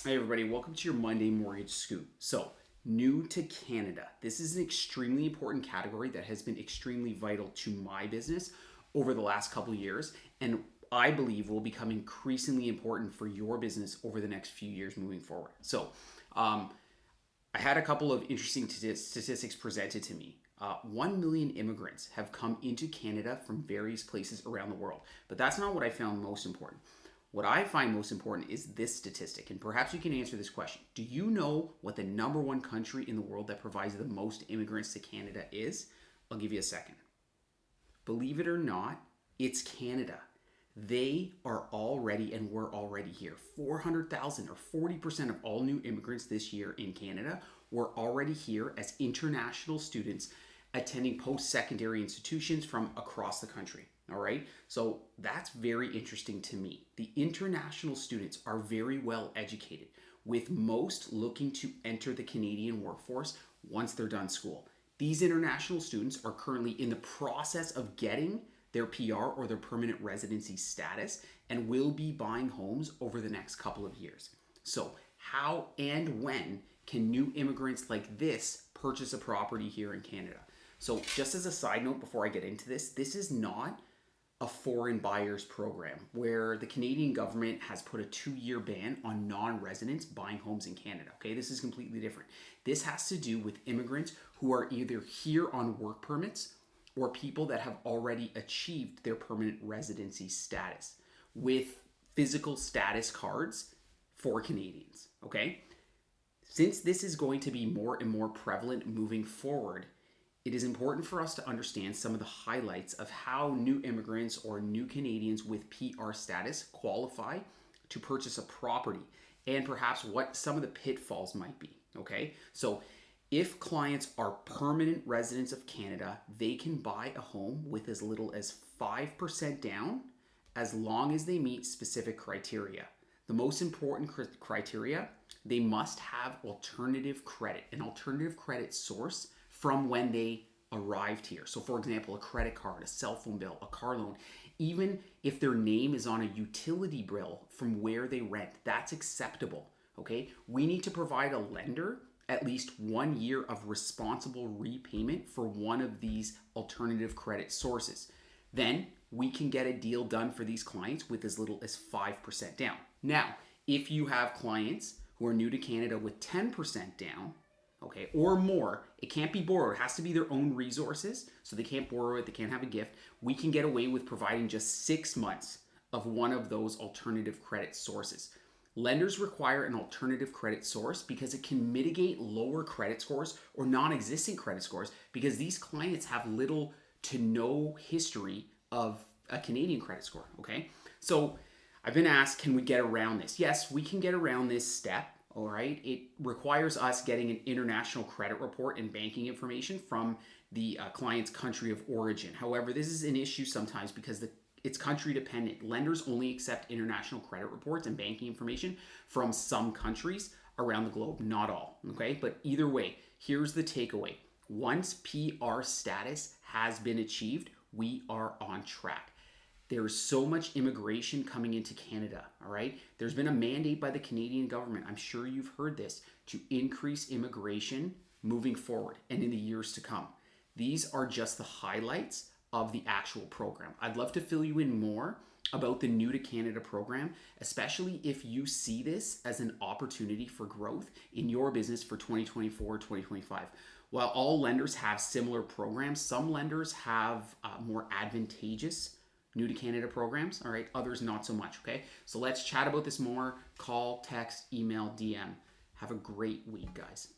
Hey everybody, welcome to your Monday Mortgage Scoop. So, new to Canada. This is an extremely important category that has been extremely vital to my business over the last couple of years, and I believe will become increasingly important for your business over the next few years moving forward. I had a couple of interesting statistics presented to me. 1 million immigrants have come into Canada from various places around the world, but that's not what I found most important. What I find most important is this statistic, and perhaps you can answer this question. Do you know what the number one country in the world that provides the most immigrants to Canada is? I'll give you a second. Believe it or not, it's Canada. They are already and were already here. 400,000 or 40% of all new immigrants this year in Canada were already here as international students attending post-secondary institutions from across the country. All right, so that's very interesting to me. The international students are very well educated, with most looking to enter the Canadian workforce once they're done school. These international students are currently in the process of getting their PR or their permanent residency status and will be buying homes over the next couple of years. So, how and when can new immigrants like this purchase a property here in Canada? So, just as a side note before I get into this is not a foreign buyers program where the Canadian government has put a 2-year ban on non-residents buying homes in Canada. Okay, this is completely different. This has to do with immigrants who are either here on work permits or people that have already achieved their permanent residency status with physical status cards for Canadians. Okay, since this is going to be more and more prevalent moving forward, it is important for us to understand some of the highlights of how new immigrants or new Canadians with PR status qualify to purchase a property and perhaps what some of the pitfalls might be. Okay, so if clients are permanent residents of Canada, they can buy a home with as little as 5% down as long as they meet specific criteria. The most important criteria, they must have alternative credit, an alternative credit source from when they arrived here. So for example, a credit card, a cell phone bill, a car loan, even if their name is on a utility bill from where they rent, that's acceptable, okay? We need to provide a lender at least 1 year of responsible repayment for one of these alternative credit sources. Then we can get a deal done for these clients with as little as 5% down. Now, if you have clients who are new to Canada with 10% down, okay, or more, it can't be borrowed. It has to be their own resources, so they can't borrow it, they can't have a gift. We can get away with providing just 6 months of one of those alternative credit sources. Lenders require an alternative credit source because it can mitigate lower credit scores or non-existent credit scores because these clients have little to no history of a Canadian credit score, okay? So I've been asked, can we get around this? Yes, we can get around this step. All right, it requires us getting an international credit report and banking information from the client's country of origin. However, this is an issue sometimes because it's country dependent. Lenders only accept international credit reports and banking information from some countries around the globe, not all. Okay, but either way, here's the takeaway. Once PR status has been achieved, we are on track. There's so much immigration coming into Canada, all right? There's been a mandate by the Canadian government, I'm sure you've heard this, to increase immigration moving forward and in the years to come. These are just the highlights of the actual program. I'd love to fill you in more about the New to Canada program, especially if you see this as an opportunity for growth in your business for 2024, 2025. While all lenders have similar programs, some lenders have more advantageous New to Canada programs, all right? Others not so much, okay? So let's chat about this more. Call, text, email, DM. Have a great week, guys.